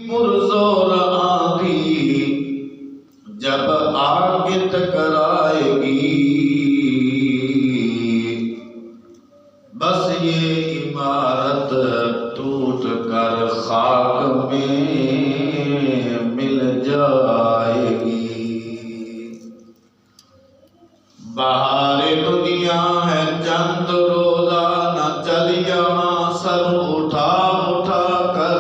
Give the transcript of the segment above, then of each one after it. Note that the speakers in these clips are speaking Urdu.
پرزور آندھی جب آگے ٹکرائے گی، بس یہ عمارت ٹوٹ کر خاک میں مل جائے گی۔ بہار دنیا ہے چند روزہ، نہ چل یہاں سر اٹھا اٹھا کر۔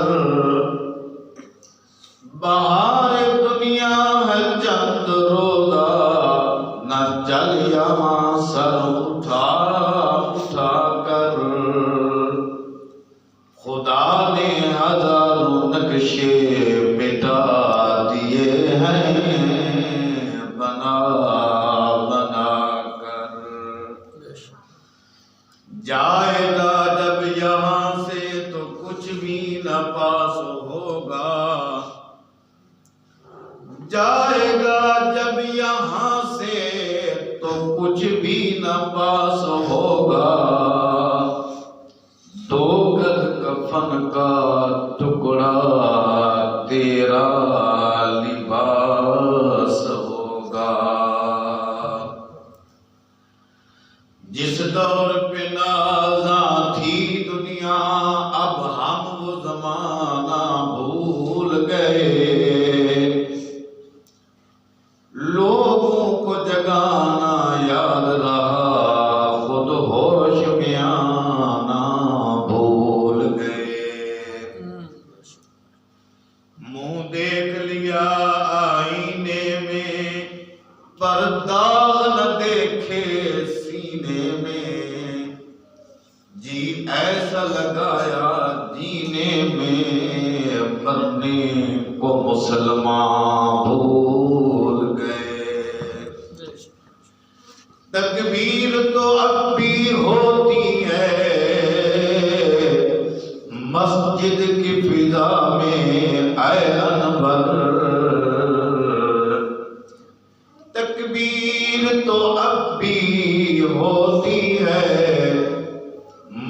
بہار دنیا ہے چند روزہ، نہ چل یہاں سر اٹھا اٹھا کر۔ خدا نے ہزاروں نقشے مٹا دیے ہیں بنا بنا کر۔ جائے گا جب یہاں سے تو کچھ بھی نہ پاس ہوگا، جائے گا جب یہاں سے تو کچھ بھی نہ پاس ہوگا۔ دو گز کفن کا ٹکڑا تیرا لباس ہوگا۔ جس دور پہ نازاں تھی دنیا، اب ہم وہ زمانہ بھول گئے۔ لوگوں کو جگانا یاد رہا، خود ہوش میں آنا بھول گئے۔ منہ دیکھ لیا آئینے میں، پر داغ نہ دیکھے سینے میں۔ جی ایسا لگایا جینے میں، مرنے کو مسلمان بھول گئے۔ تکبیر تو اب بھی ہوتی ہے مسجد کی فضا میں اے انور۔ تکبیر تو اب بھی ہوتی ہے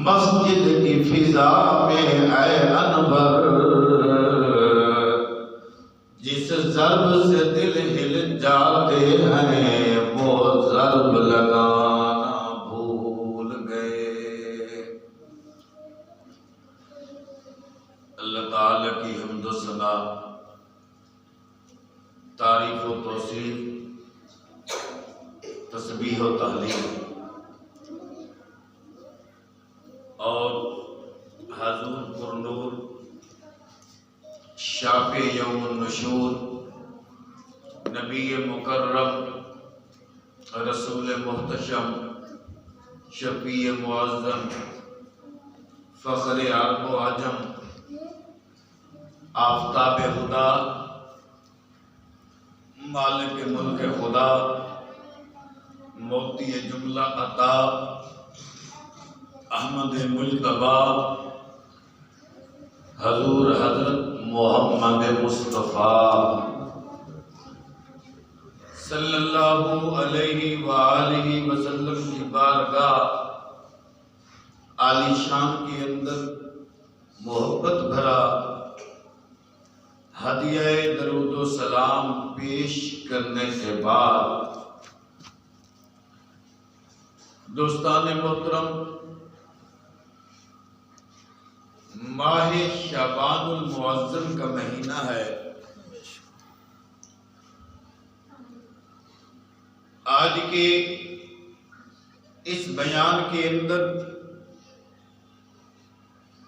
مسجد کی فضا میں اے انور۔ جس ضرب سے دل ہل جاتے ہیں وہ ضرب لگانا بھول گئے۔ اللہ تعالیٰ کی حمد و ثنا، تعریف و توصیف، تسبیح و تحلیل اور حضور پر نور شافع یوم النشور، نبی مکرم، رسول محتشم، شفیع معظم، فخر عرب و عجم، آفتاب خدا، مالک ملک خدا، موتی جملہ عطا، احمد مجتبی، حضور حضرت محمد مصطفیٰ صلی اللہ علیہ وآلہ وسلم کی بارگاہ عالی شان کے اندر محبت بھرا ہدیہ درود و سلام پیش کرنے کے بعد، دوستان محترم، ماہ شعبان المعظم کا مہینہ ہے۔ آج کے اس بیان کے اندر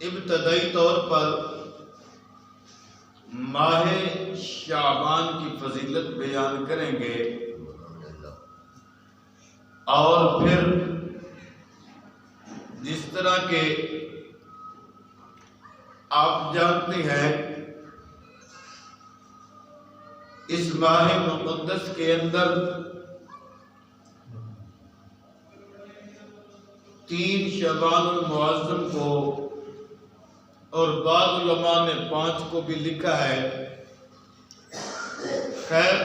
ابتدائی طور پر ماہ شعبان کی فضیلت بیان کریں گے، اور پھر جس طرح کے آپ جانتے ہیں اس ماہ مقدس کے اندر 3 شعبان المعظم کو، اور بعض علماء نے 5 کو بھی لکھا ہے۔ خیر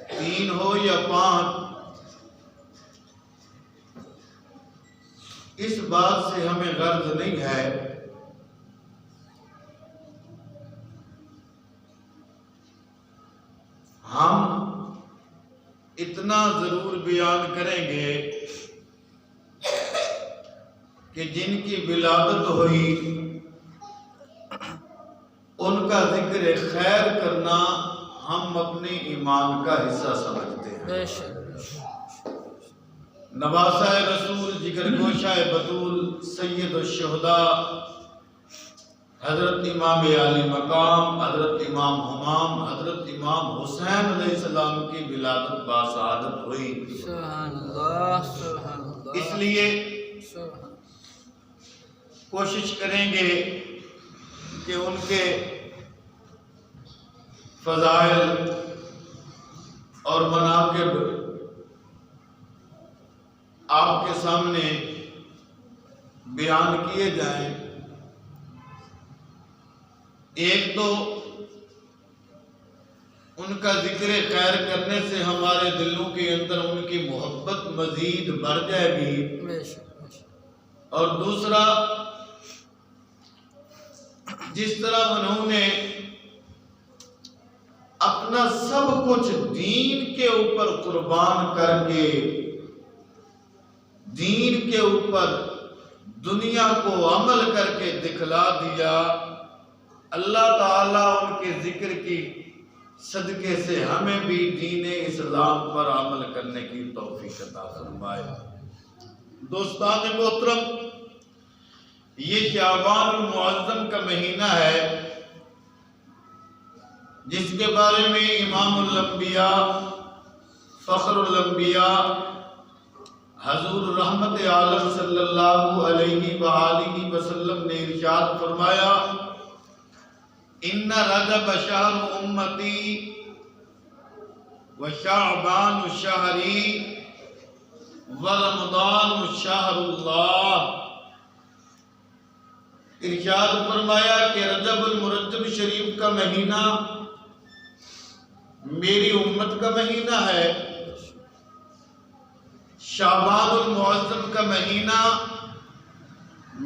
3 ہو یا 5، اس بات سے ہمیں غرض نہیں ہے، اتنا ضرور بیان کریں گے کہ جن کی ولادت ہوئی ان کا ذکر خیر کرنا ہم اپنے ایمان کا حصہ سمجھتے ہیں۔ نواسہ رسول، جگر گوشہ بطول، سید الشہداء حضرت امام عالی مقام، حضرت امام حمام، حضرت امام حسین علیہ السلام کی ولادت باسعادت ہوئی۔ سبحان اللہ، سبحان اللہ۔ اس لیے کوشش کریں گے کہ ان کے فضائل اور مناقب آپ کے سامنے بیان کیے جائیں۔ ایک تو ان کا ذکر خیر کرنے سے ہمارے دلوں کے اندر ان کی محبت مزید بڑھ جائے گی، اور دوسرا جس طرح انہوں نے اپنا سب کچھ دین کے اوپر قربان کر کے دین کے اوپر دنیا کو عمل کر کے دکھلا دیا، اللہ تعالیٰ ان کے ذکر کی صدقے سے ہمیں بھی دین اسلام پر عمل کرنے کی توفیق عطا فرمائے۔ دوستان محترم، یہ شعبان المعظم کا مہینہ ہے جس کے بارے میں امام الانبیاء، فخر الانبیاء، حضور رحمت عالم صلی اللہ علیہ وآلہ وسلم نے ارشاد فرمایا، ان رجب شہر امتی وشعبان شہری ورمضان شہر اللہ۔ ارشاد فرمایا کہ رجب المرجب شریف کا مہینہ میری امت کا مہینہ ہے، شعبان المعظم کا مہینہ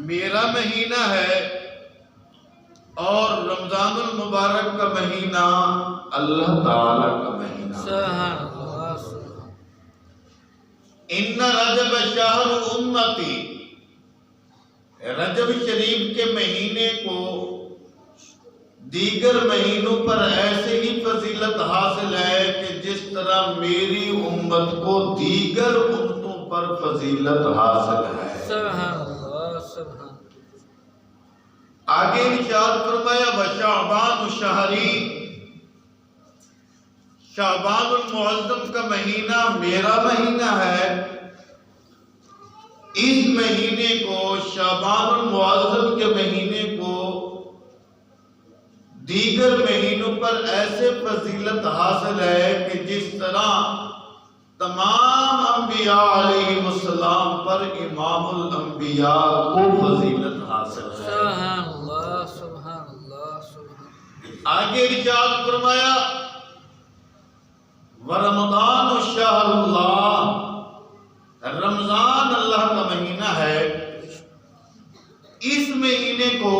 میرا مہینہ ہے، اور رمضان المبارک کا مہینہ اللہ تعالی کا مہینہ ہے۔ ان رجب شہر امتی، رجب شریف کے مہینے کو دیگر مہینوں پر ایسے ہی فضیلت حاصل ہے کہ جس طرح میری امت کو دیگر امتوں پر فضیلت حاصل ہے۔ سبحان اللہ، سبحان۔ آگے ارشاد فرمایا وشعبان شہری، شعبان المعظم کا مہینہ میرا مہینہ ہے، اس مہینے کو، شعبان المعظم کے مہینے کو دیگر مہینوں پر ایسے فضیلت حاصل ہے کہ جس طرح تمام انبیاء علیہ السلام پر امام الانبیاء کو فضیلت حاصل ہے۔ سبحان اللہ، سبحان اللہ، سبحان۔ آگے ارشاد فرمایا ورمضان شہر اللہ، رمضان اللہ کا مہینہ ہے، اس مہینے کو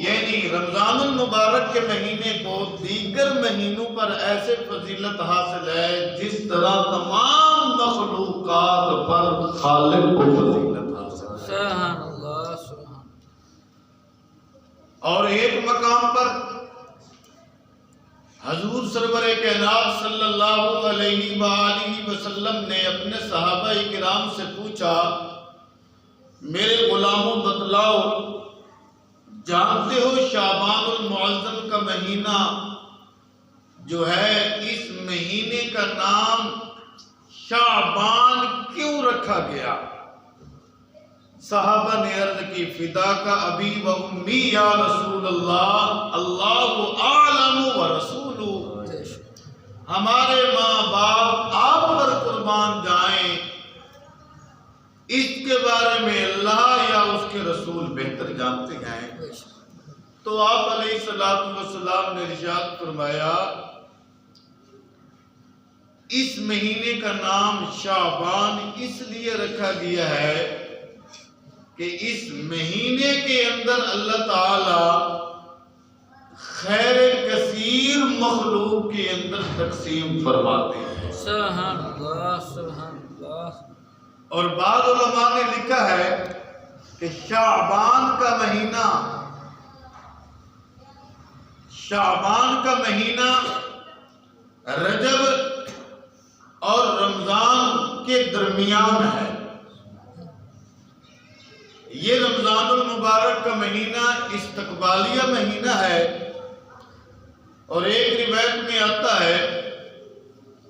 یعنی رمضان المبارک کے مہینے کو دیگر مہینوں پر ایسے فضیلت حاصل ہے جس طرح تمام مخلوقات پر خالق کو فضیلت حاصل ہے۔ سبحان اللہ، سبحان۔ اور ایک مقام پر حضور سرور کائنات صلی اللہ علیہ وآلہ وسلم نے اپنے صحابہ کرام سے پوچھا، میرے غلاموں بتلاؤ، جانتے ہو شعبان المعظم کا مہینہ جو ہے، اس مہینے کا نام شعبان کیوں رکھا گیا؟ صحابہ نے عرض کی فداک ابی و امی یا رسول اللہ، اللہ اعلم و رسولہ، ہمارے ماں باپ آپ پر قربان جائیں، اس کے بارے میں اللہ یا اس کے رسول بہتر جانتے ہیں۔ تو آپ علیہ السلام نے ارشاد فرمایا اس مہینے کا نام شعبان اس لیے رکھا گیا ہے کہ اس مہینے کے اندر اللہ تعالی خیر کثیر کثیر مخلوق کے اندر تقسیم فرماتے ہیں۔ سبحان اللہ سبحان اللہ۔ اور بعض علماء نے لکھا ہے کہ شعبان کا مہینہ رجب اور رمضان کے درمیان ہے۔ یہ رمضان المبارک کا مہینہ استقبالیہ مہینہ ہے، اور ایک روایت میں آتا ہے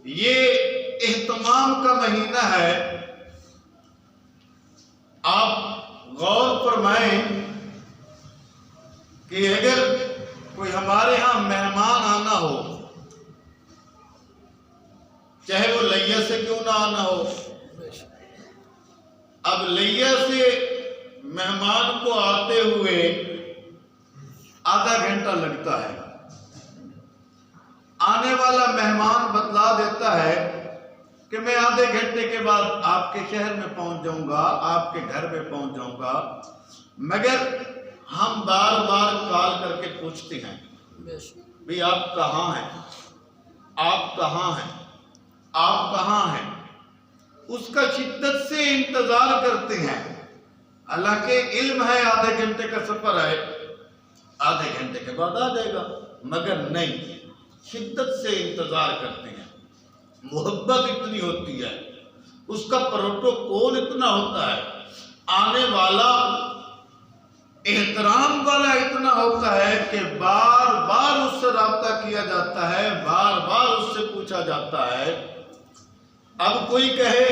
یہ اہتمام کا مہینہ ہے۔ آپ غور فرمائیں کہ اگر کوئی ہمارے ہاں مہمان آنا ہو، چاہے وہ لیا سے کیوں نہ آنا ہو، اب لیا سے مہمان کو آتے ہوئے آدھا گھنٹہ لگتا ہے، آنے والا مہمان بتلا دیتا ہے کہ میں آدھے گھنٹے کے بعد آپ کے شہر میں پہنچ جاؤں گا، آپ کے گھر میں پہنچ جاؤں گا، مگر ہم بار بار کال کر کے پوچھتے ہیں بھئی آپ کہاں ہیں، آپ کہاں ہیں، آپ کہاں ہیں، اس کا شدت سے انتظار کرتے ہیں۔ حالانکہ علم ہے آدھے گھنٹے کا سفر ہے، آدھے گھنٹے کے بعد آ جائے گا، مگر نہیں، شدت سے انتظار کرتے ہیں۔ محبت اتنی ہوتی ہے، اس کا پروٹوکول اتنا ہوتا ہے، آنے والا احترام والا اتنا ہوتا ہے کہ بار بار اس سے رابطہ کیا جاتا ہے، بار بار اس سے پوچھا جاتا ہے۔ اب کوئی کہے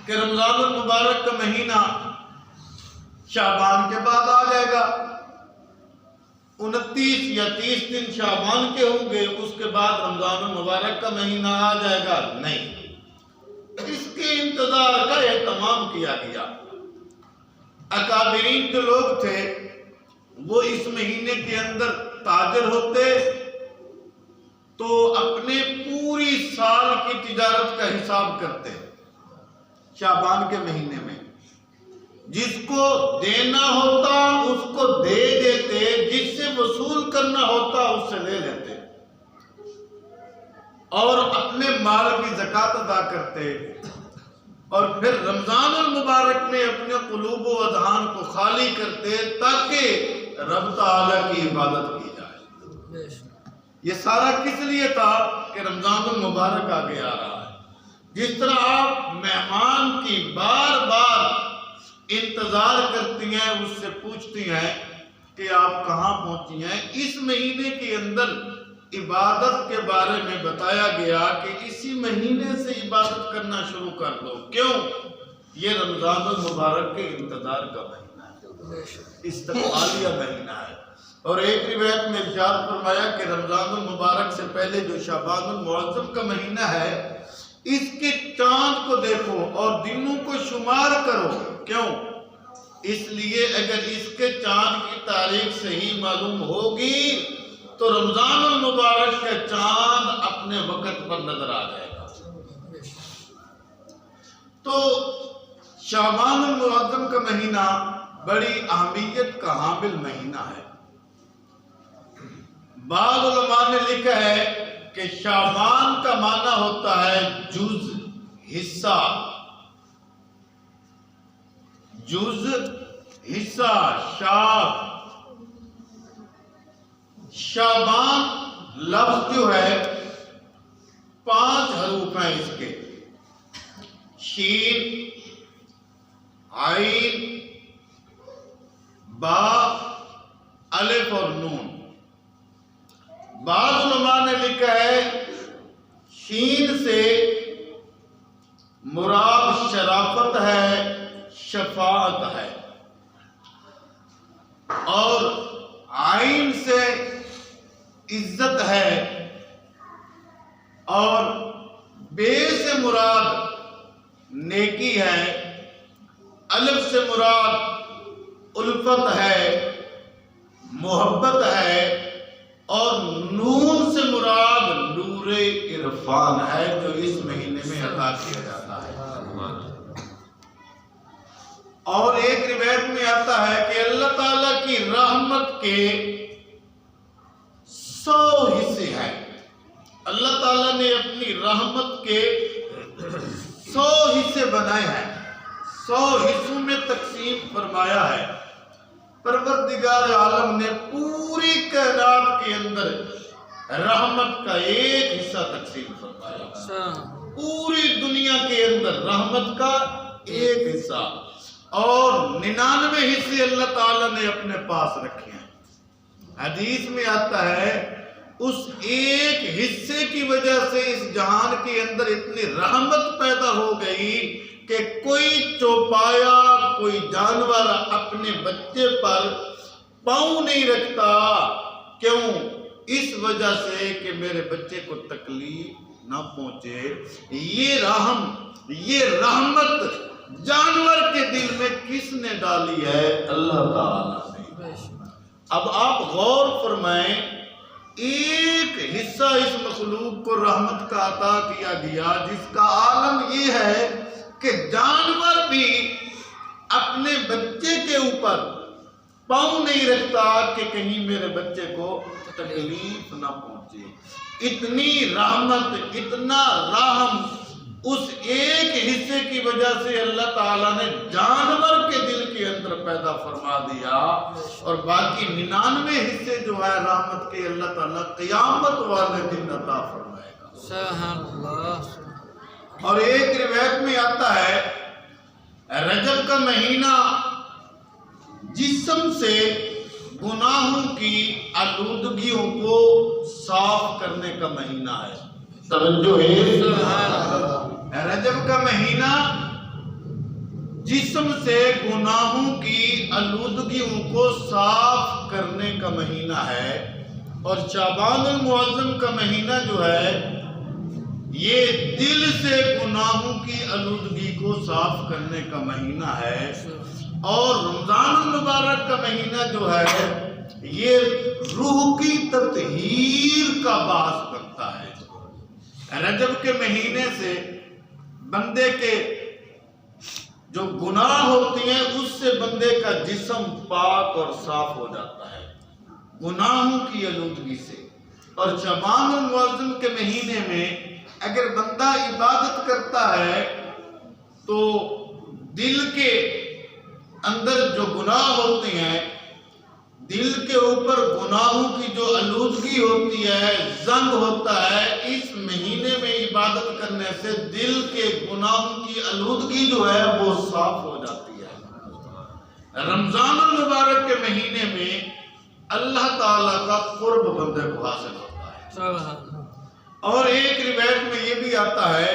کہ رمضان المبارک کا مہینہ شعبان کے بعد آ جائے گا، 29 یا 30 دن شعبان کے ہوں گے، اس کے بعد رمضان المبارک کا مہینہ آ جائے گا، نہیں، اس کے انتظار کا اہتمام کیا گیا۔ اکابرین جو لوگ تھے وہ اس مہینے کے اندر تاجر ہوتے تو اپنے پوری سال کی تجارت کا حساب کرتے شعبان کے مہینے میں، جس کو دینا ہوتا اس کو دے دیتے، جس سے وصول کرنا ہوتا اس سے لے لیتے، اور اپنے مال کی زکوٰۃ ادا کرتے، اور پھر رمضان المبارک میں اپنے قلوب و اذہان کو خالی کرتے تاکہ رب تعالیٰ کی عبادت کی جائے۔ یہ سارا کس لیے تھا کہ رمضان المبارک آگے آ رہا ہے۔ جس طرح آپ مہمان کی بار بار انتظار کرتی ہیں، اس سے پوچھتی ہیں کہ آپ کہاں پہنچی ہیں، اس مہینے کے اندر عبادت کے بارے میں بتایا گیا کہ اسی مہینے سے عبادت کرنا شروع کر دو۔ کیوں؟ یہ رمضان المبارک کے انتظار کا مہینہ ہے، استقبالیہ مہینہ ہے۔ اور ایک روایت میں ارشاد فرمایا کہ رمضان المبارک سے پہلے جو شعبان المعظم کا مہینہ ہے، اس کے چاند کو دیکھو اور دنوں کو شمار کرو۔ کیوں؟ اس لیے اگر اس کے چاند کی تاریخ صحیح معلوم ہوگی تو رمضان المبارک کا چاند اپنے وقت پر نظر آ جائے گا۔ تو شعبان المعظم کا مہینہ بڑی اہمیت کا حامل مہینہ ہے۔ بعض علماء نے لکھا ہے کہ شعبان کا معنی ہوتا ہے جز، حصہ، جز، حصہ، شعب۔ شعبان لفظ جو ہے 5 حروف ہیں اس کے، شین، عین، با، الف اور نون۔ بعض علماء نے لکھا ہے شین سے مراد شرافت ہے، شفاعت ہے، اور عین سے عزت ہے، اور بے سے مراد نیکی ہے، الف سے مراد الفت ہے، محبت ہے، اور نون سے مراد نور عرفان ہے جو اس مہینے میں عطا کیا جاتا ہے۔ اور ایک روایت میں آتا ہے کہ اللہ تعالیٰ کی رحمت کے 100 حصے ہیں۔ اللہ تعالیٰ نے اپنی رحمت کے 100 حصے بنائے ہیں، 100 حصوں میں تقسیم فرمایا ہے۔ پروردگار عالم نے پوری کائنات کے اندر رحمت کا ایک حصہ تقسیم فرمایا، پوری دنیا کے اندر رحمت کا ایک حصہ، اور 99 حصے اللہ تعالیٰ نے اپنے پاس رکھے ہیں۔ حدیث میں آتا ہے اس ایک حصے کی وجہ سے اس جہان کے اندر اتنی رحمت پیدا ہو گئی کہ کوئی چوپایا، کوئی جانور اپنے بچے پر پاؤں نہیں رکھتا۔ کیوں؟ اس وجہ سے کہ میرے بچے کو تکلیف نہ پہنچے۔ یہ رحمت جانور کے دل میں کس نے ڈالی ہے؟ اللہ تعالیٰ نے۔ اب آپ غور فرمائیں، ایک حصہ اس مخلوق کو رحمت کا عطا کیا گیا، جس کا عالم یہ ہے کہ جانور بھی اپنے بچے کے اوپر پاؤں نہیں رکھتا کہ کہیں میرے بچے کو تکلیف نہ پہنچے۔ اتنی رحمت، اتنا رحم اس ایک حصے کی وجہ سے اللہ تعالیٰ نے جانور کے دل کے اندر پیدا فرما دیا، اور باقی 99 حصے جو ہے رحمت کے اللہ تعالیٰ قیامت والے دن عطا فرمائے گا۔ سبحان اللہ۔ اور ایک روایت میں آتا ہے رجب کا مہینہ جسم سے گناہوں کی آلودگیوں کو صاف کرنے کا مہینہ ہے۔ توجہ ہے؟ رجب کا مہینہ جسم سے گناہوں کی آلودگیوں کو صاف کرنے کا مہینہ ہے، اور شعبان المعظم کا مہینہ جو ہے یہ دل سے گناہوں کی آلودگی کو صاف کرنے کا مہینہ ہے، اور رمضان المبارک کا مہینہ جو ہے یہ روح کی تطہیر کا باعث بنتا ہے۔ رجب کے مہینے سے بندے کے جو گناہ ہوتی ہیں اس سے بندے کا جسم پاک اور صاف ہو جاتا ہے گناہوں کی آلودگی سے۔ اور شعبان المعظم کے مہینے میں اگر بندہ عبادت کرتا ہے تو دل کے اندر جو گناہ ہوتے ہیں، دل کے اوپر گناہوں کی جو آلودگی ہوتی ہے، زنگ ہوتا ہے، اس مہینے میں عبادت کرنے سے دل کے گناہوں کی آلودگی جو ہے وہ صاف ہو جاتی ہے۔ رمضان المبارک کے مہینے میں اللہ تعالیٰ کا قرب بندے کو حاصل ہوتا ہے۔ اور ایک روایت میں یہ بھی آتا ہے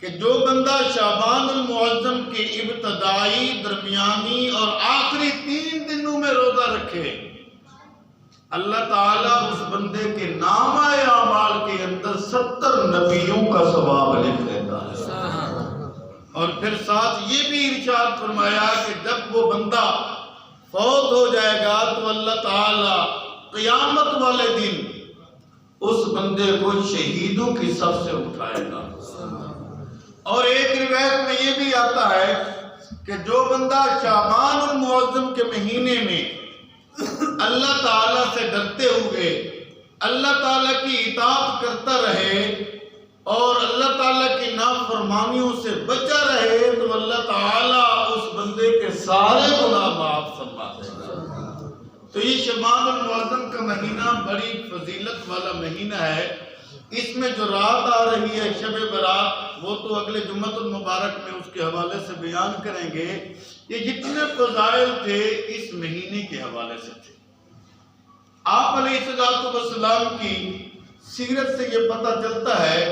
کہ جو بندہ شعبان المعظم کے ابتدائی، درمیانی اور آخری 3 دنوں میں روزہ رکھے، اللہ تعالیٰ اس بندے کے نامہ اعمال کے اندر 70 نبیوں کا ثواب لکھ دیتا ہے۔ اور پھر ساتھ یہ بھی ارشاد فرمایا کہ جب وہ بندہ فوت ہو جائے گا تو اللہ تعالیٰ قیامت والے دن اس بندے کو شہیدوں کی صف سے اٹھائے گا۔ اور ایک روایت میں یہ بھی آتا ہے کہ جو بندہ شعبان المعظم کے مہینے میں اللہ تعالیٰ سے ڈرتے ہوئے اللہ تعالیٰ کی اطاعت کرتا رہے اور اللہ تعالیٰ کی نافرمانیوں سے بچا رہے تو اللہ تعالیٰ اس بندے کے سارے گناہ معاف فرما دے گا۔ تو یہ شعبان المعظم کا مہینہ بڑی فضیلت والا مہینہ ہے۔ اس میں جو رات آ رہی ہے شب برات، وہ تو اگلے جمعۃ المبارک میں اس کے حوالے سے بیان کریں گے۔ یہ جتنے فضائل تھے اس مہینے کے حوالے سے تھے۔ آپ علیہ السلام کی سیرت سے یہ پتہ چلتا ہے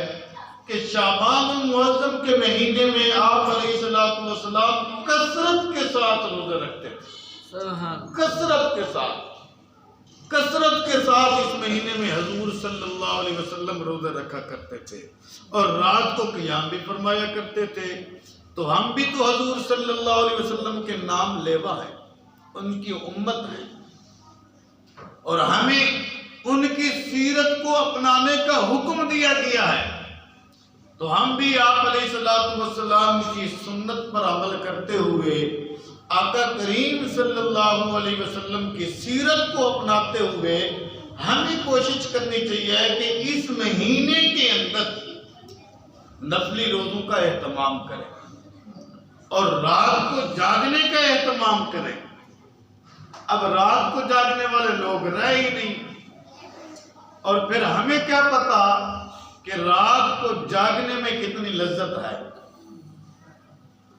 کہ شعبان المعظم کے مہینے میں آپ علیہ السلام کثرت کے ساتھ روزے رکھتے تھے، کثرت کے ساتھ اس مہینے میں حضور صلی اللہ علیہ وسلم روزے رکھا کرتے تھے، اور رات کو قیام بھی فرمایا کرتے تھے۔ تو ہم بھی تو حضور صلی اللہ علیہ وسلم کے نام لیوا ہیں، ان کی امت ہے، اور ہمیں ان کی سیرت کو اپنانے کا حکم دیا گیا ہے۔ تو ہم بھی آپ علیہ السلام کی سنت پر عمل کرتے ہوئے آقا کریم صلی اللہ علیہ وسلم کی سیرت کو اپناتے ہوئے ہمیں کوشش کرنی چاہیے کہ اس مہینے کے اندر نفلی روزوں کا اہتمام کریں اور رات کو جاگنے کا اہتمام کریں۔ اب رات کو جاگنے والے لوگ رہے ہی نہیں، اور پھر ہمیں کیا پتا کہ رات کو جاگنے میں کتنی لذت ہے؟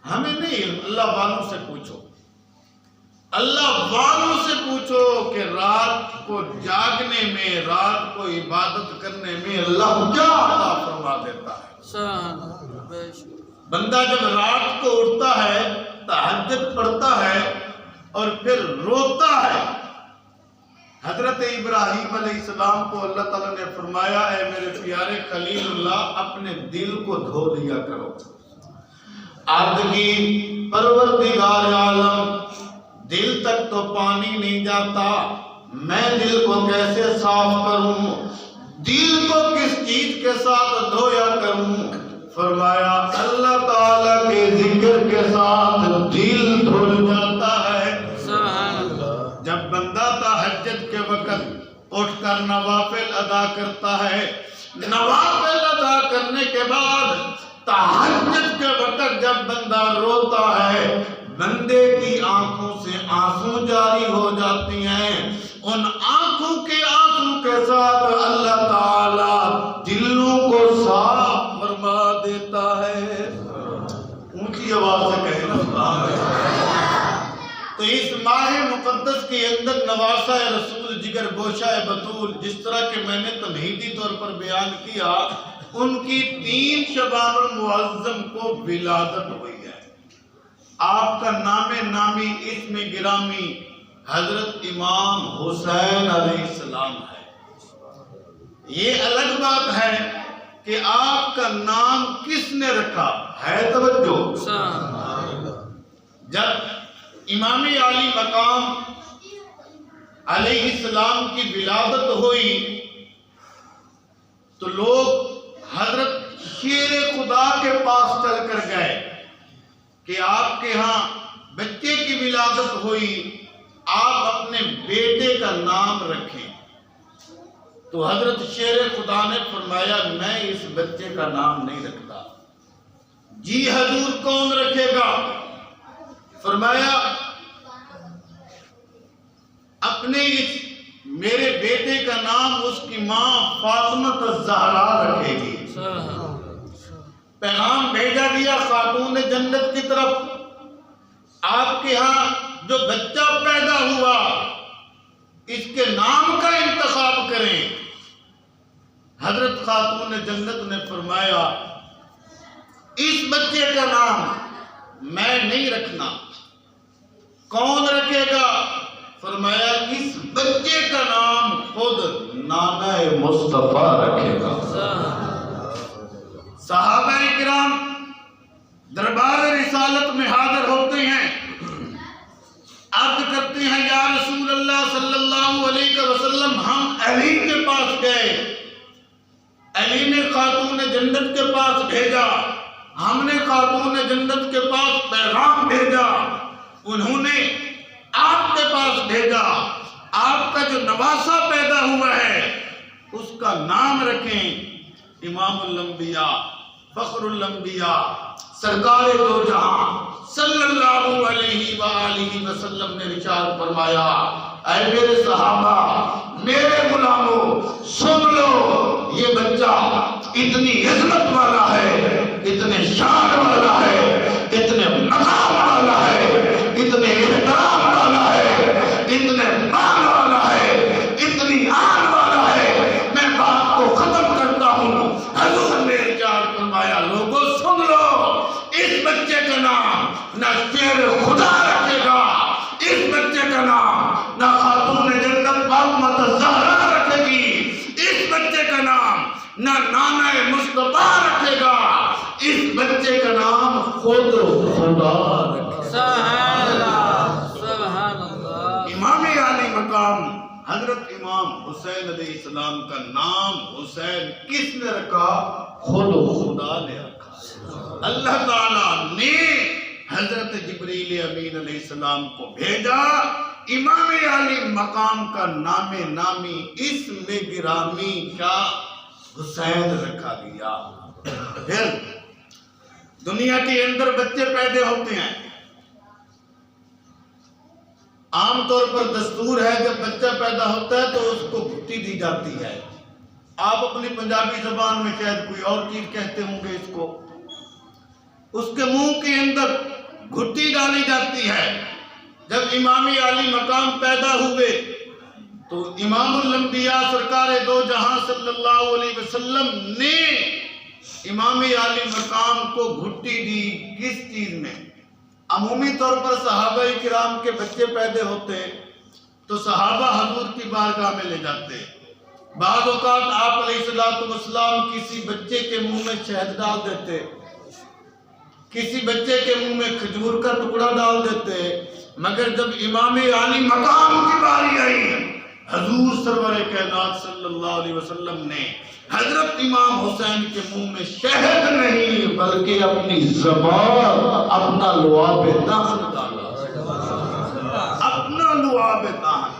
ہمیں نہیں علم، اللہ والوں سے پوچھو، اللہ والوں سے پوچھو کہ رات کو جاگنے میں، رات کو عبادت کرنے میں اللہ کیا عطا فرما دیتا ہے۔ بندہ جب رات کو اٹھتا ہے، تہجد پڑھتا ہے اور پھر روتا ہے، حضرت ابراہیم علیہ السلام کو اللہ تعالیٰ نے فرمایا اے میرے پیارے خلیل اللہ اپنے دل کو دھو لیا کرو۔ عرض کی پروردگار عالم دل تک تو پانی نہیں جاتا، میں دل کو کیسے صاف کروں؟ دل کو کس چیز کے ساتھ دھویا کروں؟ فرمایا اللہ تعالیٰ کے ذکر کے ساتھ دل دھل جاتا ہے۔ جب بندہ تہجد کے وقت اٹھ کر نوافل ادا کرتا ہے، نوافل ادا کرنے کے بعد تہجد کے وقت جب بندہ روتا ہے، بندے کی آنکھوں سے آنسو جاری ہو جاتی ہیں، ان آنکھوں کے آنسو کے ساتھ اللہ تعالیٰ دلوں کو صاف فرما دیتا ہے۔ اونچی آواز سے کہنا۔ تو اس ماہ مقدس کے اندر نواسہ رسول جگر گوشہ بطول، جس طرح کہ میں نے تمہیدی طور پر بیان کیا، ان کی 3 شعبان المعظم کو ولادت ہوئی ہے۔ آپ کا نام نامی اسم گرامی حضرت امام حسین علیہ السلام ہے۔ یہ الگ بات ہے کہ آپ کا نام کس نے رکھا ہے، توجہ۔ جب امام عالی مقام علیہ السلام کی ولادت ہوئی تو لوگ حضرت شیر خدا کے پاس چل کر گئے کہ آپ کے ہاں بچے کی ولادت ہوئی، آپ اپنے بیٹے کا نام رکھیں۔ تو حضرت شیر خدا نے فرمایا میں اس بچے کا نام نہیں رکھتا۔ جی حضور کون رکھے گا؟ فرمایا اپنے اس میرے بیٹے کا نام اس کی ماں فاطمہ الزہرا رکھے گی۔ پیغام بھیجا گیا خاتون جنت کی طرف، آپ کے ہاں جو بچہ پیدا ہوا اس کے نام کا انتخاب کریں۔ حضرت خاتون جنت نے فرمایا اس بچے کا نام میں نہیں رکھنا۔ کون رکھے گا؟ فرمایا اس بچے کا نام خود نانا مصطفیٰ رکھے گا۔ صحابہ کرام دربار رسالت میں حاضر ہوتے ہیں، عرض کرتے ہیں یا رسول اللہ صلی اللہ علیہ وسلم ہم علی کے پاس گئے، علی نے خاتون جنت کے پاس بھیجا، ہم نے خاتون جنت کے پاس پیغام بھیجا، انہوں نے آپ کے پاس بھیجا، آپ کا جو نواسہ پیدا ہوا ہے اس کا نام رکھیں۔ امام الانبیاء فخر الانبیاء سرکار دو جہاں صلی اللہ علیہ وآلہ وسلم نے ارشاد فرمایا اے میرے صحابہ، میرے غلاموں، سن لو یہ بچہ اتنی عظمت والا ہے، اتنے شان والا ہے، اتنے مقام والا ہے، اتنے احترام والا ہے، اتنے مان والا ہے، اتنی آن والا ہے۔ میں بات کو ختم کرتا ہوں۔ حضور نے ارشاد فرمایا لوگوں سن لو، اس بچے کا نام نہ شیر خدا رکھے گا، اس بچے کا نام نہ خاتون جنت فاطمہ الزہرا رکھے گی، اس بچے کا نام نہ نانا مصطفیٰ رکھے گا، اس بچے کا نام خود خدا رکھے گا۔ سبحان اللہ، سبحان اللہ۔ امام عالی مقام حضرت امام حسین علیہ السلام کا نام حسین کس نے رکھا؟ خود خدا نے رکھا۔ اللہ تعالیٰ نے حضرت جبریل امین علیہ السلام کو بھیجا امام علی مقام کا نام نامی اسم گرامی کیا حسین رکھا گیا۔ پھر دنیا کے اندر بچے پیدا ہوتے ہیں، عام طور پر دستور ہے جب بچہ پیدا ہوتا ہے تو اس کو گھٹی دی جاتی ہے۔ آپ اپنی پنجابی زبان میں شاید کوئی اور چیز کہتے ہوں گے اس کو۔ اس کے منہ کے اندر گھٹی ڈالی جاتی ہے۔ جب امام علی مقام پیدا ہوئے تو امام الانبیاء سرکار دو جہاں صلی اللہ علیہ وسلم نے امام علی مقام کو گھٹی دی کس چیز میں؟ عمومی طور پر صحابہ کرام کے بچے پیدا ہوتے تو صحابہ حضور کی بارگاہ میں لے جاتے۔ بعض اوقات آپ علیہ السلام کسی بچے کے منہ میں شہد ڈال دیتے، کسی بچے کے منہ میں کھجور کا ٹکڑا ڈال دیتے، مگر جب امام علی مقام کی باری آئی حضور سرور کائنات صلی اللہ علیہ وسلم نے حضرت امام حسین کے منہ میں شہد نہیں بلکہ اپنی زبان، اپنا لعاب دہن ڈالا، اپنا لعاب دہن۔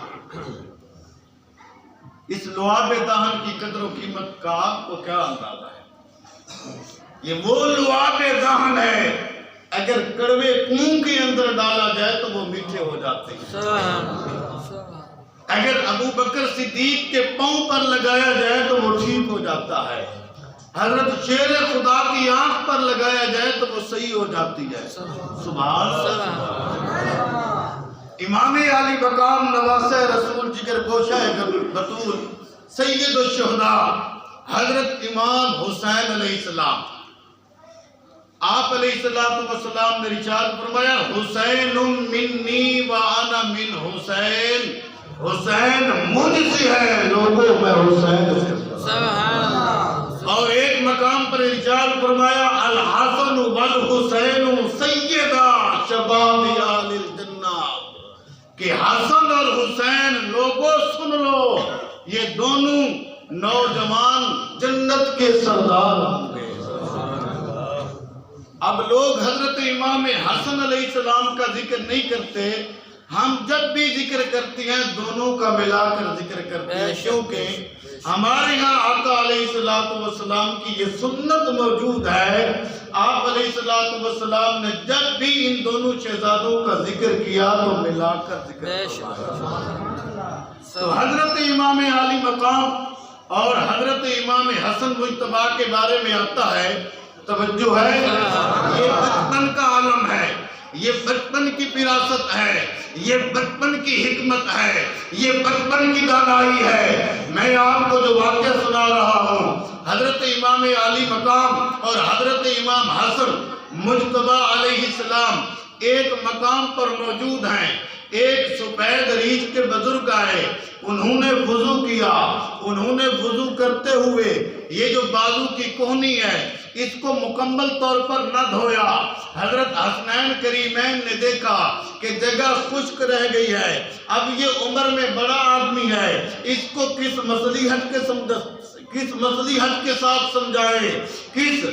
اس لعاب دہن کی قدر و قیمت کا آپ کو کیا اندازہ ہے؟ یہ وہ لعاب دہن ہے اگر کڑوے کنو کے اندر ڈالا جائے تو وہ میٹھے ہو جاتے ہیں، اگر ابو بکر صدیق کے پاؤں پر لگایا جائے تو وہ ٹھیک ہو جاتا ہے، حضرت شیر خدا کی آنکھ پر لگایا جائے تو وہ صحیح ہو جاتی ہے۔ سبحان اللہ۔ امام علی مقام نواسہ رسول جگر گوشہ بطول سید الشہداء حضرت امام حسین علیہ السلام، آپ علیہ السلام نے ارشاد فرمایا حسین منی وانا من حسین، حسین مجھ سے ہے لوگوں میں حسین سے۔ اور ایک مقام پر ارشاد فرمایا الحسن والحسین سیدا شباب اہل الجنہ، کہ حسن اور حسین لوگوں سن لو یہ دونوں نوجوان جنت کے سردار ہوں گے۔ اب لوگ حضرت امام حسن علیہ السلام کا ذکر نہیں کرتے، ہم جب بھی ذکر کرتے ہیں دونوں کا ملا کر ذکر کرتے ہیں، کیونکہ ہمارے یہاں آقا علیہ السلام کی یہ سنت موجود ہے۔ آپ علیہ السلام نے جب بھی ان دونوں شہزادوں کا ذکر کیا تو ملا کر ذکر کیا۔ تو حضرت امام علی مقام اور حضرت امام حسن مجتبیٰ کے بارے میں آتا ہے، توجہ ہے، یہ بچپن کا عالم ہے، یہ بچپن کی فراست ہے، یہ بچپن کی حکمت ہے، یہ بچپن کی دانائی ہے۔ میں آپ کو جو واقعہ سنا رہا ہوں، حضرت امام علی مقام اور حضرت امام حسن مجتبیٰ علیہ السلام ایک مقام پر موجود ہیں۔ ایک سفید ریش کے بزرگ آئے، انہوں نے وضو کیا، انہوں نے وضو کرتے ہوئے یہ جو بازو کی کوہنی ہے اس کو مکمل طور پر نہ دھویا۔ حضرت حسنین کریمین نے دیکھا کہ جگہ خشک رہ گئی ہے، اب یہ عمر میں بڑا آدمی ہے، اس کو کس مصلحت کے ساتھ سمجھائیں، کس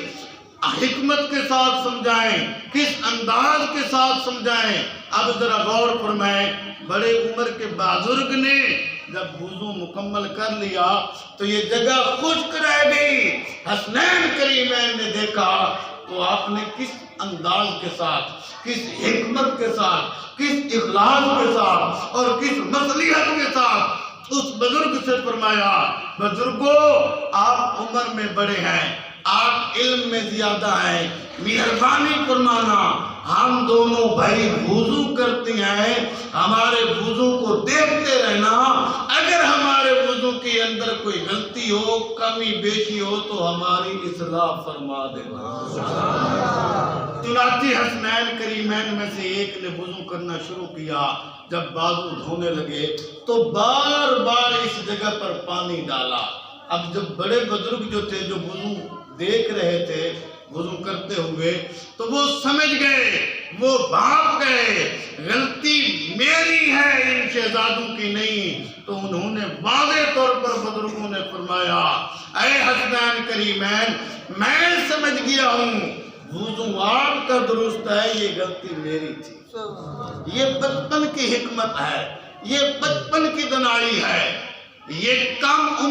حکمت کے ساتھ سمجھائیں، کس انداز کے ساتھ سمجھائیں۔ اب ذرا غور فرمائیں، بڑے عمر کے بزرگ نے جب وضو مکمل کر لیا تو یہ جگہ خشک رہ گئی۔ حسنین کریمین نے دیکھا تو آپ نے کس انداز کے ساتھ، کس حکمت کے ساتھ، کس اخلاص کے ساتھ اور کس مصلحت کے ساتھ اس بزرگ سے فرمایا بزرگو آپ عمر میں بڑے ہیں، آپ علم میں زیادہ ہیں، مہربانی فرمانا ہم دونوں بھائی وضو کرتے ہیں، ہمارے وضو کو دیکھتے رہنا، اگر ہمارے وضو کے اندر کوئی غلطی ہو، کمی بیشی ہو تو ہماری اصلاح فرما دینا۔ چنانچہ حسنین کریمین میں سے ایک نے وضو کرنا شروع کیا، جب بازو دھونے لگے تو بار بار اس جگہ پر پانی ڈالا۔ اب جب بڑے بزرگ جو تھے جو وضو دیکھ رہے تھے وضو کرتے ہوئے تو وہ سمجھ گئے، وہ بھاگ گئے، غلطی میری ہے ان شہزادوں کی نہیں۔ تو انہوں نے واضح طور پر بزرگوں نے فرمایا اے حسنین کریمین میں سمجھ گیا ہوں، وضو آپ کا درست ہے، یہ غلطی میری تھی۔ یہ بچپن کی حکمت ہے۔ یہ بچپن کی دنائی ہے، یہ کم عمر